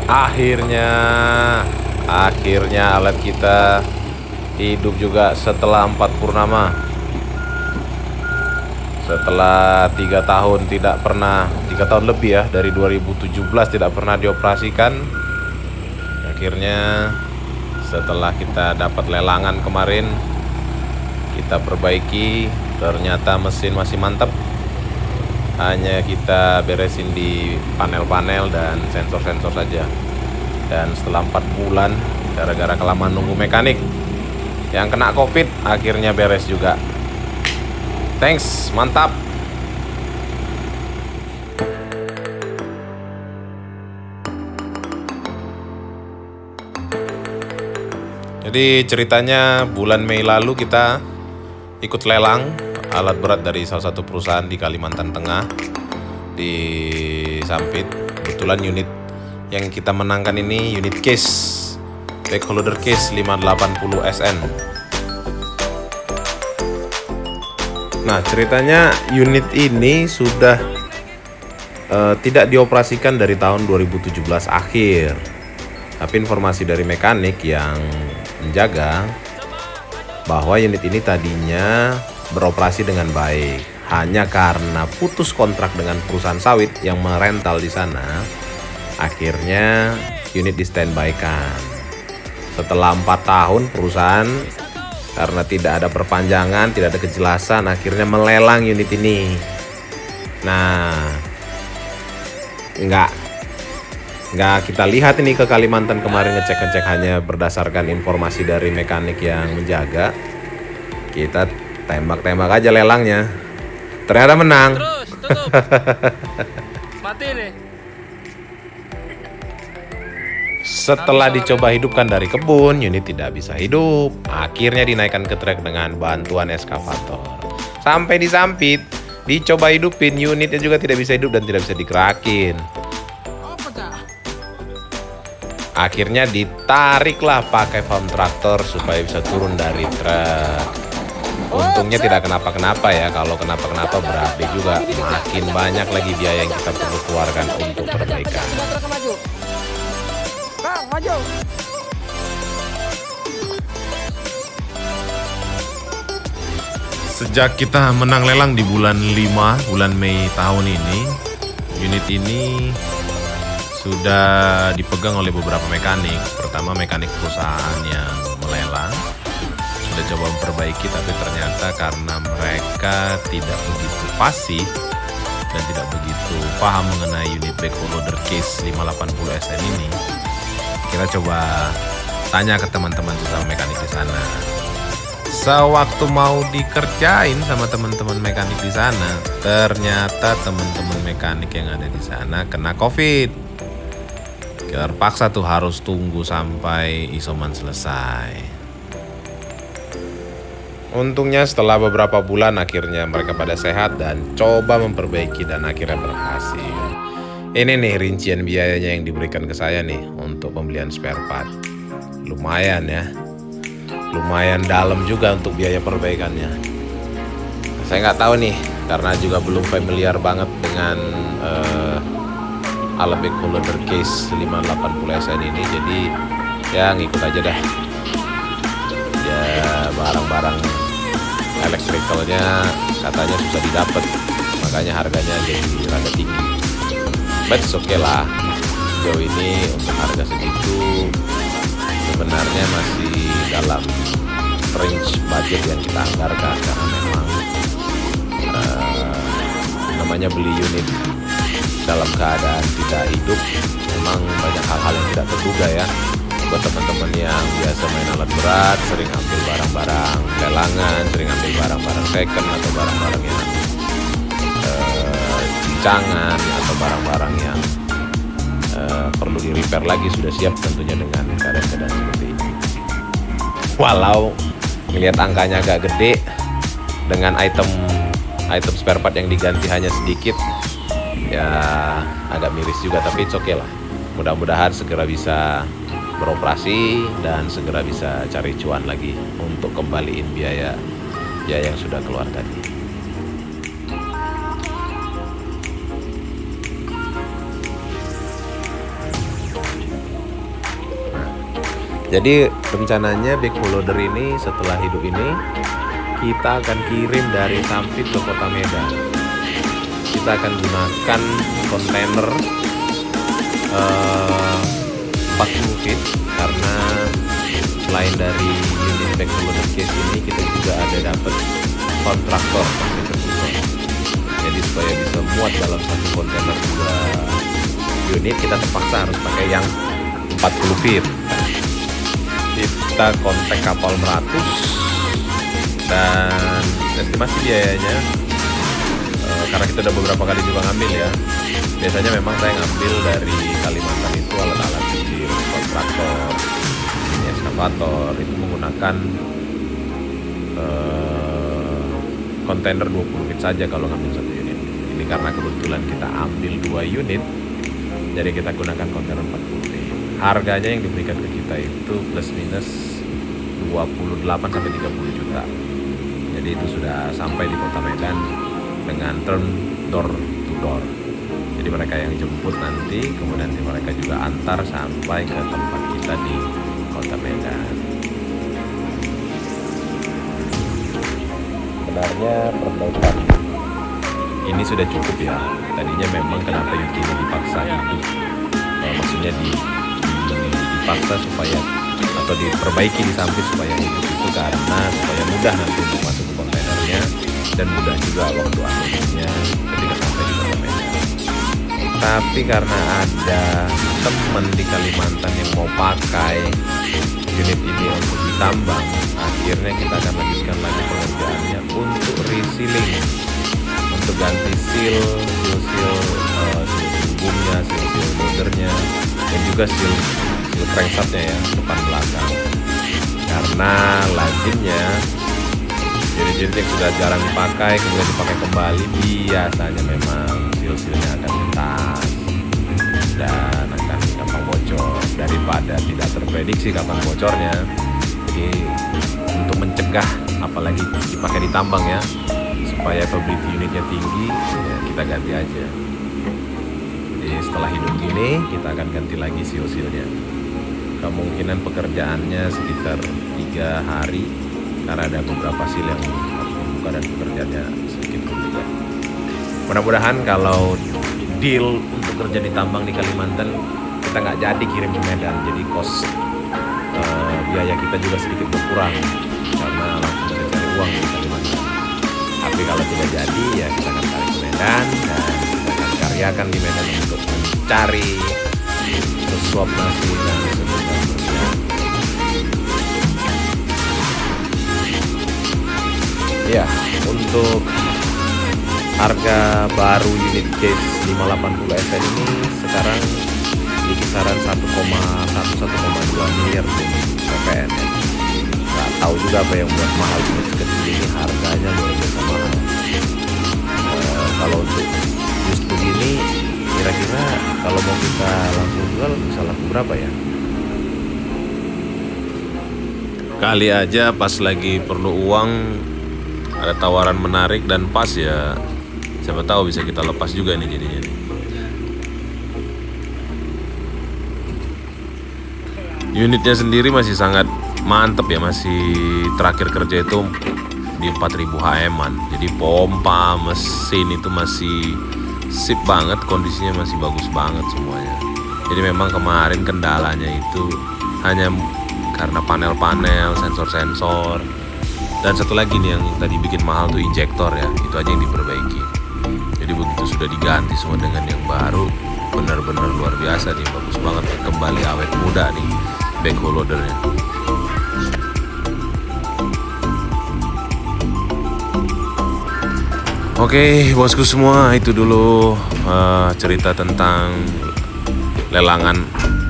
Akhirnya, alat kita hidup juga setelah 4 purnama. Setelah 3 tahun tidak pernah, 3 tahun lebih ya, dari 2017 tidak pernah dioperasikan. Akhirnya setelah kita dapat lelangan kemarin, kita perbaiki, ternyata mesin masih mantap. Hanya kita beresin di panel-panel dan sensor-sensor saja. Dan setelah 4 bulan, gara-gara kelamaan nunggu mekanik yang kena COVID, akhirnya beres juga. Thanks, mantap. Jadi ceritanya bulan Mei lalu kita ikut lelang alat berat dari salah satu perusahaan di Kalimantan Tengah, di Sampit. Kebetulan unit yang kita menangkan ini unit case, backholder case 580 SN. Nah, ceritanya unit ini sudah tidak dioperasikan dari tahun 2017 akhir. Tapi informasi dari mekanik yang menjaga bahwa unit ini tadinya beroperasi dengan baik, hanya karena putus kontrak dengan perusahaan sawit yang merental di sana. Akhirnya unit di standby-kan. Setelah 4 tahun perusahaan, karena tidak ada perpanjangan, tidak ada kejelasan, akhirnya melelang unit ini. Nah, nggak kita lihat ini ke Kalimantan kemarin, ngecek hanya berdasarkan informasi dari mekanik yang menjaga. Kita tembak aja lelangnya, ternyata menang. Terus tutup. Mati nih. Setelah dicoba hidupkan dari kebun, unit tidak bisa hidup. Akhirnya dinaikkan ke trek dengan bantuan eskavator. Sampai di Sampit, dicoba hidupin, unitnya juga tidak bisa hidup dan tidak bisa digerakin. Akhirnya ditariklah pakai farm traktor supaya bisa turun dari truk. Untungnya tidak kenapa-kenapa ya. Kalau kenapa-kenapa berarti juga makin banyak lagi biaya yang kita perlu keluarkan untuk perbaikan. Sejak kita menang lelang di bulan 5, bulan Mei tahun ini, unit ini sudah dipegang oleh beberapa mekanik. Pertama mekanik perusahaan yang melelang sudah coba memperbaiki, tapi ternyata karena mereka tidak begitu fasih dan tidak begitu paham mengenai unit backholder case 580 SN ini, kita coba tanya ke teman-teman sesama mekanik di sana. Sewaktu mau dikerjain sama teman-teman mekanik di sana, ternyata teman-teman mekanik yang ada di sana kena COVID. Terpaksa tuh harus tunggu sampai isoman selesai. Untungnya setelah beberapa bulan akhirnya mereka pada sehat dan coba memperbaiki dan akhirnya berhasil. Ini nih rincian biayanya yang diberikan ke saya nih untuk pembelian spare part. Lumayan ya. Lumayan dalam juga untuk biaya perbaikannya. Saya nggak tahu nih, karena juga belum familiar banget dengan alat backholder case 580 SN ini, jadi ya ngikut aja dah. Ya barang-barang elektrikalnya katanya susah didapat, makanya harganya jadi rada tinggi. But oke lah, sejauh ini untuk harga segitu sebenarnya masih dalam range budget yang kita anggarkan, karena memang namanya beli unit dalam keadaan tidak hidup, memang banyak hal-hal yang tidak terduga ya. Buat teman-teman yang biasa main alat berat, sering ambil barang-barang lelangan, sering ambil barang-barang second atau barang-barang yang cincangan atau barang-barang yang perlu di repair lagi, sudah siap tentunya dengan keadaan-keadaan seperti ini. Walau melihat angkanya agak gede dengan item spare part yang diganti hanya sedikit, ya agak miris juga, tapi it's okay lah. Mudah-mudahan segera bisa beroperasi dan segera bisa cari cuan lagi untuk kembaliin biaya yang sudah keluar tadi. Jadi rencananya backhoe loader ini setelah hidup ini kita akan kirim dari Sampit ke Kota Medan. Kita akan gunakan kontainer 40 feet karena selain dari unit backhoe loader case ini kita juga ada dapat kontraktor. Jadi supaya bisa muat dalam satu kontainer 2 unit kita terpaksa harus pakai yang 40 feet. Kita kontak kapal meratus dan estimasi biayanya karena kita udah beberapa kali juga ngambil ya. Biasanya memang saya ngambil dari Kalimantan itu alat-alat kecil, kontraktor, eskavator itu menggunakan kontainer 20 feet saja kalau ngambil satu unit. Ini karena kebetulan kita ambil 2 unit, jadi kita gunakan kontainer 40 feet. Harganya yang diberikan ke kita itu plus minus 28 sampai 30 juta. Jadi itu sudah sampai di Kota Medan dengan turn door to door. Jadi mereka yang jemput nanti, kemudian mereka juga antar sampai ke tempat kita di Kota Medan. Sebenarnya perbaikan ini sudah cukup ya. Tadinya memang kenapa unit ini dipaksa hidup, maksudnya dipaksa supaya atau diperbaiki di Sampit supaya hidup itu karena supaya mudah nanti untuk masuk ke kontainernya dan mudah juga waktu akhirnya ketika sampai di Kota Medan. Tapi karena ada teman di Kalimantan yang mau pakai unit ini untuk ditambang, akhirnya kita akan lanjutkan lagi pengerjaannya untuk resealing, untuk ganti seal hubungnya, seal loadernya, dan juga seal crankshaftnya ya, depan belakang. Karena lazimnya unit-unit yang sudah jarang dipakai kemudian dipakai kembali biasanya memang seal-sealnya akan retak dan akan gampang bocor. Daripada tidak terprediksi kapan bocornya, jadi untuk mencegah apalagi dipakai di tambang ya, supaya availability unitnya tinggi ya, kita ganti aja. Jadi setelah hidup gini kita akan ganti lagi seal-sealnya. Kemungkinan pekerjaannya sekitar 3 hari karena ada beberapa seal yang harus dibuka dan pekerjaannya sedikit juga. Mudah-mudahan kalau deal untuk kerja di tambang di Kalimantan kita nggak jadi kirim ke Medan, jadi cost biaya kita juga sedikit berkurang karena langsung bisa cari uang di Kalimantan. Tapi kalau tidak jadi ya kita akan tarik ke Medan dan kita akan karyakan di Medan untuk mencari sesuap nasi dan sebagainya. Ya, untuk harga baru unit case 580 SN ini sekarang di kisaran 1,2 miliar PPN. Nggak tahu juga apa yang buat mahal unit kecil ini, harganya luar biasa mahal. Kalau untuk just begini kira-kira kalau mau kita langsung jual bisa laku berapa ya? Kali aja pas lagi perlu uang ada tawaran menarik dan pas ya, siapa tahu bisa kita lepas juga nih jadinya nih. Unitnya sendiri masih sangat mantep ya, masih terakhir kerja itu di 4000 HM-an. Jadi pompa, mesin itu masih sip banget, kondisinya masih bagus banget semuanya. Jadi memang kemarin kendalanya itu hanya karena panel-panel, sensor-sensor, dan satu lagi nih yang tadi bikin mahal tuh injektor ya, itu aja yang diperbaiki. Jadi begitu sudah diganti semua dengan yang baru, benar-benar luar biasa nih, bagus banget, kembali awet muda nih backhoe loadernya. Oke, bosku semua, itu dulu cerita tentang lelangan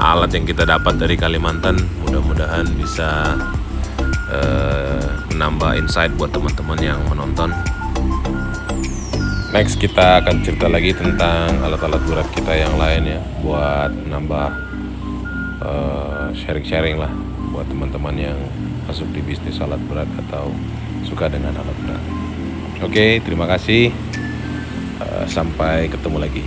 alat yang kita dapat dari Kalimantan. Mudah-mudahan bisa menambah insight buat teman-teman yang menonton. Next kita akan cerita lagi tentang alat-alat berat kita yang lain ya, buat menambah sharing-sharing lah buat teman-teman yang masuk di bisnis alat berat atau suka dengan alat berat. Oke, terima kasih. Sampai ketemu lagi.